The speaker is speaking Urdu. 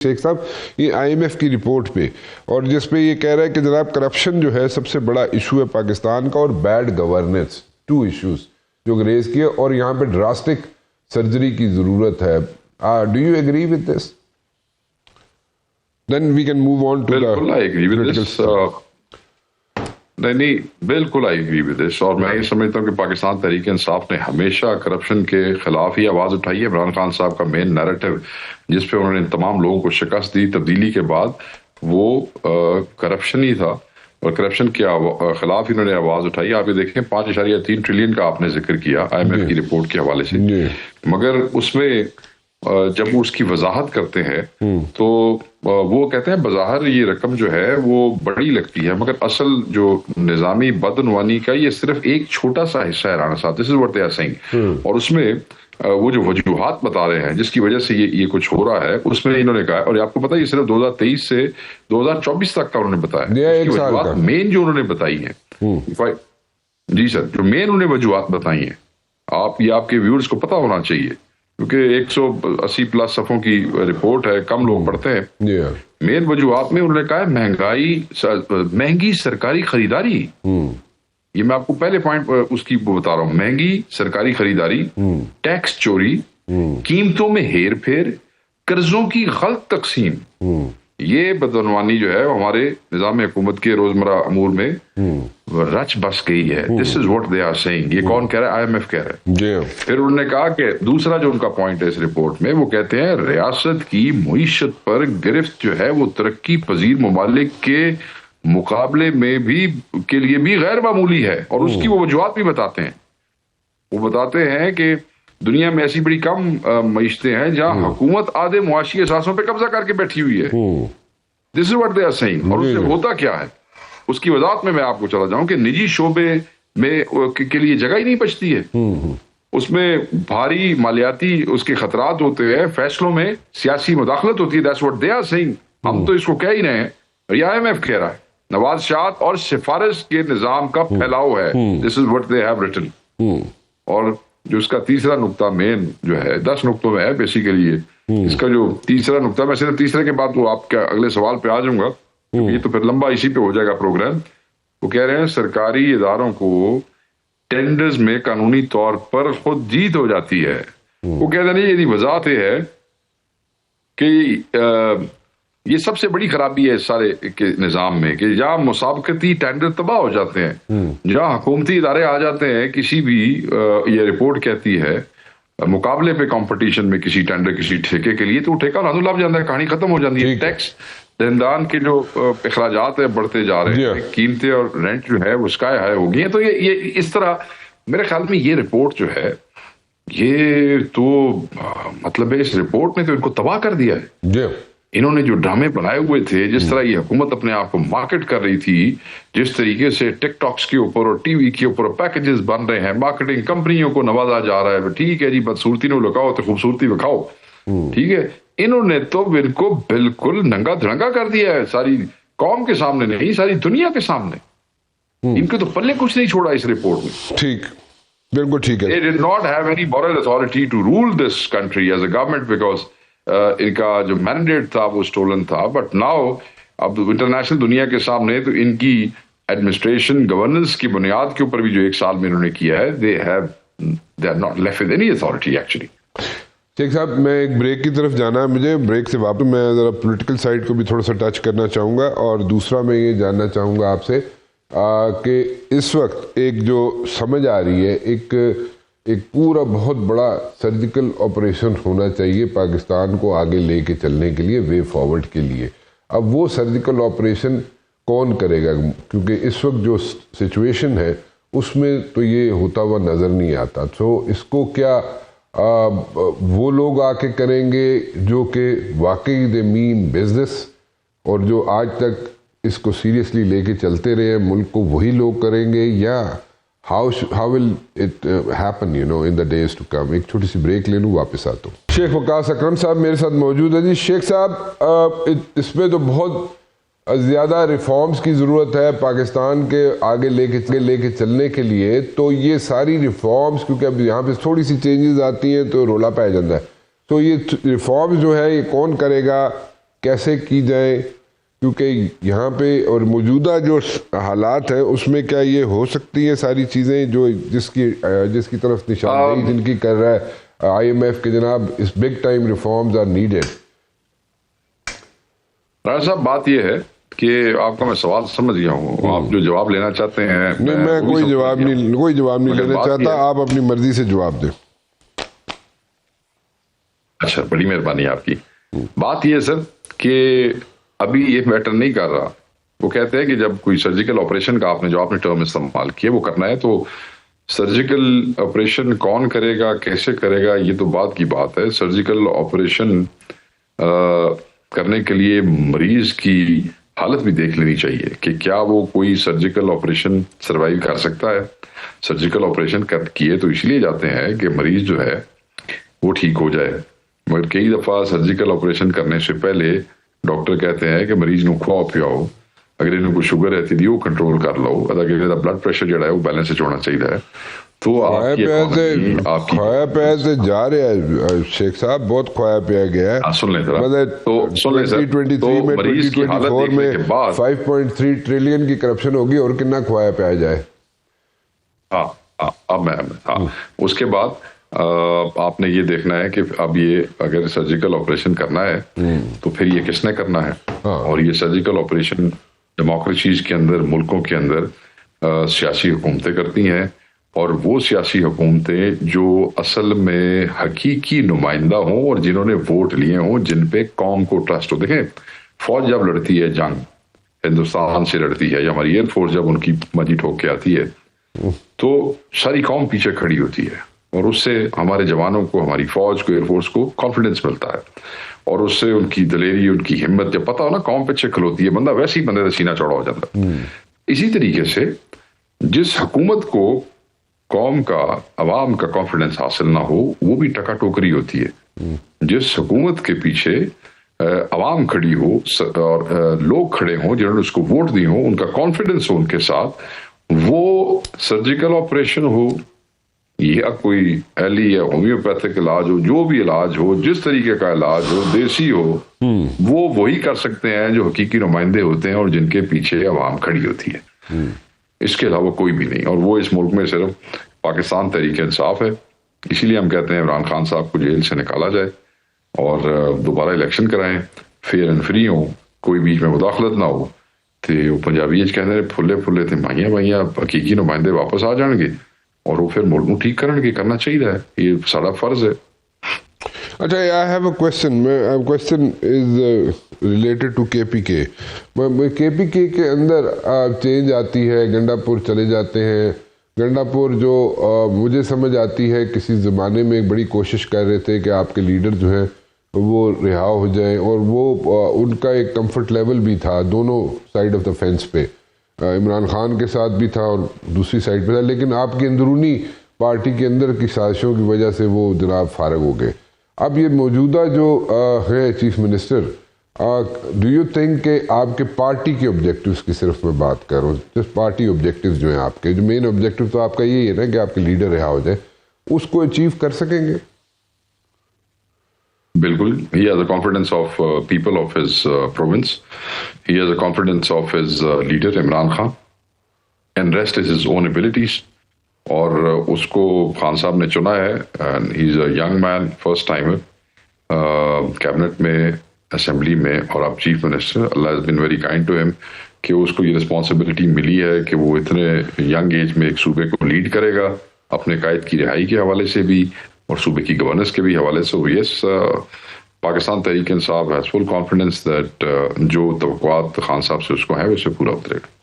شیخ صاحب یہ IMF کی رپورٹ پہ اور جس پہ یہ کہہ رہا ہے کہ جناب کرپشن جو ہے سب سے بڑا ایشو ہے پاکستان کا اور بیڈ گورننس، 2 ایشوز جو ریز کیے اور یہاں پہ ڈراسٹک سرجری کی ضرورت ہے. Do you agree with this? Then we can move on to بالکل آئی ایگری ود دس. نہیں بالکل آئی ایگری ود دس. اور میں یہ سمجھتا ہوں کہ پاکستان تحریک انصاف نے ہمیشہ کرپشن کے خلاف ہی آواز اٹھائی ہے. عمران خان صاحب کا مین نیریٹو جس پہ انہوں نے تمام لوگوں کو شکست دی تبدیلی کے بعد وہ کرپشن ہی تھا اور کرپشن کے خلاف انہوں نے آواز اٹھائی. آپ یہ دیکھیں 5.3 ٹریلین کا آپ نے ذکر کیا IMF کی رپورٹ کے حوالے سے، مگر اس میں جب وہ اس کی وضاحت کرتے ہیں تو وہ کہتے ہیں بظاہر یہ رقم جو ہے وہ بڑی لگتی ہے مگر اصل جو نظامی بدعنوانی کا یہ صرف ایک چھوٹا سا حصہ ہے. رانا صاحب this is what they are seeing. اور اس میں وہ جو وجوہات بتا رہے ہیں جس کی وجہ سے یہ کچھ ہو رہا ہے اس میں انہوں نے کہا، اور آپ کو پتا یہ صرف 2023 سے 2024 تک کا انہوں نے بتایا وجوہات مین جو انہوں نے بتائی ہیں. جی سر، جو مین انہوں نے وجوہات بتائی ہیں یہ آپ کے ویورز کو پتا ہونا چاہیے کیونکہ 180+ صفحوں کی رپورٹ ہے، کم لوگ پڑھتے ہیں. مین وجوہات میں انہوں نے کہا مہنگی سرکاری خریداری. یہ میں آپ کو پہلے پوائنٹ اس کی بتا رہا ہوں. مہنگی سرکاری خریداری، ٹیکس چوری، قیمتوں میں ہیر پھیر، قرضوں کی غلط تقسیم. یہ بدعنوانی جو ہے ہمارے نظام حکومت کے روزمرہ امور میں رچ بس گئی ہے. This is what they are seeing. یہ کون کہہ رہا ہے؟ IMF کہہ رہا ہے. پھر انہوں نے کہا کہ دوسرا جو ان کا پوائنٹ ہے اس رپورٹ میں، وہ کہتے ہیں ریاست کی معیشت پر گرفت جو ہے وہ ترقی پذیر ممالک کے مقابلے میں بھی کے لیے بھی غیر معمولی ہے. اور اس کی وہ وجوہات بھی بتاتے ہیں. وہ بتاتے ہیں کہ دنیا میں ایسی بڑی کم معیشتیں ہیں جہاں حکومت آدھے معاشی اثاثوں پہ قبضہ کر کے بیٹھی ہوئی ہے. This is what they are seeing. اور اس سے ہوتا کیا ہے اس کی وضاحت میں آپ کو چلا جاؤں کہ نجی شعبے میں کے لیے جگہ ہی نہیں بچتی ہے. اس میں بھاری مالیاتی اس کے خطرات ہوتے ہیں، فیصلوں میں سیاسی مداخلت ہوتی ہے. That's what they are seeing. ہم تو اس کو کہہ ہی رہے ہیں، یہ IMF کہہ رہا ہے. نوازشات اور سفارش کے نظام کا پھیلاؤ ہے. This is what they have written. اور جو اس کا تیسرا نقطہ مین جو ہے 10 نقطوں میں ہے بیسیکلی اس کا جو تیسرا نقطہ، میں صرف تیسرے کے بعد وہ آپ کے اگلے سوال پہ آ جاؤں گا، یہ تو پھر لمبا اسی پہ ہو جائے گا پروگرام. وہ کہہ رہے ہیں سرکاری اداروں کو ٹینڈرز میں قانونی طور پر خود جیت ہو جاتی ہے. وہ کہتے ہیں یہ وضاحت ہے کہ یہ سب سے بڑی خرابی ہے اس سارے کے نظام میں کہ جہاں مسابقتی ٹینڈر تباہ ہو جاتے ہیں، جہاں حکومتی ادارے آ جاتے ہیں کسی بھی یہ رپورٹ کہتی ہے مقابلے پہ کمپٹیشن میں کسی ٹینڈر کسی ٹھیکے کے لیے تو ٹھیکہ نہ لگ جاتا ہے، کہانی ختم ہو جاتی ہے. ٹیکس دہندگان کے جو اخراجات ہیں بڑھتے جا رہے ہیں، قیمتیں اور رینٹ جو ہے وہ اسکائی ہائی ہو گئی ہیں. تو یہ اس طرح میرے خیال میں یہ رپورٹ جو ہے یہ تو مطلب ہے اس رپورٹ نے تو ان کو تباہ کر دیا ہے. انہوں نے جو ڈرامے بنائے ہوئے تھے، جس طرح یہ حکومت اپنے آپ کو مارکیٹ کر رہی تھی، جس طریقے سے ٹک ٹاکس کے اوپر اور ٹی وی کے اوپر پیکیجز بن رہے ہیں، مارکیٹنگ کمپنیوں کو نوازا جا رہا ہے. ٹھیک ہے جی، بدصورتی نو لگاؤ تو خوبصورتی دکھاؤ. ٹھیک ہے، انہوں نے تو ان کو بالکل ننگا دھڑنگا کر دیا ہے، ساری قوم کے سامنے نہیں، ساری دنیا کے سامنے. ان کے تو پلے کچھ نہیں چھوڑا اس رپورٹ میں. ٹھیک، بالکل ٹھیک ہے. They did not have any moral authority to rule this country as a government because ان کا جو مینڈیٹ تھا وہ اسٹولن تھا. بٹ ناؤ اب انٹرنیشنل دنیا کے سامنے تو ان کی ایڈمنسٹریشن گورننس کی بنیاد کے اوپر بھی جو 1 سال میں انہوں نے کیا ہے they are not left with any authority actually. شیخ صاحب میں ایک بریک کی طرف جانا ہے مجھے. بریک سے واپس میں ذرا پولیٹیکل سائڈ کو بھی تھوڑا سا ٹچ کرنا چاہوں گا اور دوسرا میں یہ جاننا چاہوں گا آپ سے کہ اس وقت ایک جو سمجھ آ رہی ہے ایک پورا بہت بڑا سرجیکل آپریشن ہونا چاہیے پاکستان کو آگے لے کے چلنے کے لیے، وے فارورڈ کے لیے. اب وہ سرجیکل آپریشن کون کرے گا؟ کیونکہ اس وقت جو سچویشن ہے اس میں تو یہ ہوتا ہوا نظر نہیں آتا. تو اس کو کیا وہ لوگ آ کے کریں گے جو کہ واقعی دے مین بزنس اور جو آج تک اس کو سیریسلی لے کے چلتے رہے ہیں ملک کو، وہی لوگ کریں گے، یا how will it happen in the days to come؟ ایک چھوٹی سی بریک لے لوں، واپس آتا ہوں. شیخ وقاص اکرم صاحب میرے ساتھ موجود ہے. جی شیخ صاحب، اس میں تو بہت زیادہ ریفارمز کی ضرورت ہے پاکستان کے آگے لے کے چلنے کے لیے. تو یہ ساری ریفارمز کیونکہ اب یہاں پہ تھوڑی سی چینجز آتی ہیں تو رولا پایا جاتا ہے. تو یہ ریفارمز جو ہے یہ کون کرے گا؟ کیسے کی جائیں، کیونکہ یہاں پہ اور موجودہ جو حالات ہیں اس میں کیا یہ ہو سکتی ہیں ساری چیزیں جو جس کی طرف نشاندہی جن کی کر رہا ہے آئی ایم ایف کے جناب، اس big time reforms are needed? Raja صاحب بات یہ ہے کہ آپ کا میں سوال سمجھ گیا ہوں، آپ جو جواب لینا چاہتے ہیں نہیں، میں کوئی جواب نہیں لینا چاہتا، آپ اپنی مرضی سے جواب دیں۔ اچھا، بڑی مہربانی آپ کی۔ بات یہ ہے سر کہ ابھی یہ میٹر نہیں کر رہا، وہ کہتے ہیں کہ جب کوئی سرجیکل آپریشن کا آپ نے ٹرم استعمال کیا وہ کرنا ہے، تو سرجیکل آپریشن کون کرے گا، کیسے کرے گا، یہ تو بعد کی بات ہے۔ سرجیکل آپریشن کرنے کے لیے مریض کی حالت بھی دیکھ لینی چاہیے کہ کیا وہ کوئی سرجیکل آپریشن سروائیو کر سکتا ہے۔ سرجیکل آپریشن کیے تو اس لیے جاتے ہیں کہ مریض جو ہے وہ ٹھیک ہو جائے، مگر کئی دفعہ سرجیکل آپریشن کرنے سے پہلے ڈاکٹر کہتے ہیں کہ مریض نو کھواؤ پیاؤ، اگر انہوں کو شوگر رہتی دی وہ کنٹرول کر لو، اگر بلڈ پریشر جڑا ہے وہ بیلنس ہونا چاہیے۔ تو کھوایا پیا سے جا رہے ہیں شیخ صاحب، بہت کھوایا پیا گیا ہے۔ سن لیں ذرا، تو سن لیں سر، 2023 میں 2024 میں 5.3 ٹریلین کی کرپشن ہوگی، اور کتنا کھوایا پیا جائے۔ اب میں اس کے بعد آپ نے یہ دیکھنا ہے کہ اب یہ اگر سرجیکل آپریشن کرنا ہے تو پھر یہ کس نے کرنا ہے، اور یہ سرجیکل آپریشن ڈیموکریسیز کے اندر، ملکوں کے اندر سیاسی حکومتیں کرتی ہیں، اور وہ سیاسی حکومتیں جو اصل میں حقیقی نمائندہ ہوں اور جنہوں نے ووٹ لیے ہوں، جن پہ قوم کو ٹرسٹ ہو۔ دیکھیں، فوج جب لڑتی ہے جنگ ہندوستان سے لڑتی ہے، یا ہماری ایئر فورس جب ان کی مجی ٹھوک کے آتی ہے، تو ساری قوم پیچھے کھڑی ہوتی ہے، اور اس سے ہمارے جوانوں کو، ہماری فوج کو، ایئر فورس کو کانفیڈنس ملتا ہے، اور اس سے ان کی دلیری، ان کی ہمت، جب پتہ ہو نا قوم پیچھے کھلوتی ہے، بندہ ویسے ہی بندے کا سینہ چوڑا ہو جاتا ہے۔ اسی طریقے سے جس حکومت کو قوم کا، عوام کا کانفیڈنس حاصل نہ ہو، وہ بھی ٹکا ٹوکری ہوتی ہے۔ جس حکومت کے پیچھے عوام کھڑی ہو اور لوگ کھڑے ہوں جنہوں نے اس کو ووٹ دی ہوں، ان کا کانفیڈنس ہو ان کے ساتھ، وہ سرجیکل آپریشن ہو یا کوئی ایلی یا ہومیوپیتھک علاج ہو، جو بھی علاج ہو، جس طریقے کا علاج ہو، دیسی ہو، وہ وہی کر سکتے ہیں جو حقیقی نمائندے ہوتے ہیں اور جن کے پیچھے عوام کھڑی ہوتی ہے۔ اس کے علاوہ کوئی بھی نہیں، اور وہ اس ملک میں صرف پاکستان تحریک انصاف ہے۔ اسی لیے ہم کہتے ہیں عمران خان صاحب کو جیل سے نکالا جائے اور دوبارہ الیکشن کرائیں، فیئر اینڈ فری ہوں، کوئی بیچ میں مداخلت نہ ہو، تو وہ پنجابی کہتے ہیں پھلے پھلے تھے مائیاں حقیقی نمائندے واپس آ جان گے اور وہ پھر ملک کو ٹھیک کرنا چاہیے، یہ سارا فرض ہے۔ اچھا، I have a question. Question is related to KPK. KPK کے اندر چینج آتی ہے، گنڈا پور چلے جاتے ہیں۔ گنڈا پور جو مجھے سمجھ آتی ہے کسی زمانے میں ایک بڑی کوشش کر رہے تھے کہ آپ کے لیڈر جو ہیں وہ رہا ہو جائیں، اور وہ ان کا ایک کمفرٹ لیول بھی تھا دونوں سائڈ آف دا فینس پہ، عمران خان کے ساتھ بھی تھا اور دوسری سائڈ پہ تھا، لیکن آپ کی اندرونی پارٹی کے اندر کی سازشوں کی وجہ سے وہ جناب فارغ ہو گئے۔ اب یہ موجودہ جو ہے chief minister, do you think کہ آپ کے پارٹی کے آبجیکٹیوز کی صرف میں بات کر رہا ہوں، جس پارٹی آبجیکٹیوز جو ہیں آپ کے، جو مین آبجیکٹیو تو آپ کا یہی ہے نا کہ آپ کے لیڈر رہا ہو جائے، اس کو اچیو کر سکیں گے؟ بالکل، he has the confidence of people of his province. He has the confidence of his leader Imran Khan, and rest is his own abilities. اور اس کو خان صاحب نے چنا ہے، and he is a young man, first timer cabinet میں، اسمبلی میں، اور اب chief minister. Allah has been very kind to him کہ اس کو یہ رسپانسبلٹی ملی ہے کہ وہ اتنے ینگ ایج میں ایک صوبے کو لیڈ کرے گا، اپنے قائد کی رہائی کے حوالے سے بھی اور صوبے کی گورننس کے بھی حوالے سے۔ یس، Pakistan Tehreek Insaf has full confidence that جو توقعات خان صاحب سے اس کو ہیں وہ سے پورا اترے گا۔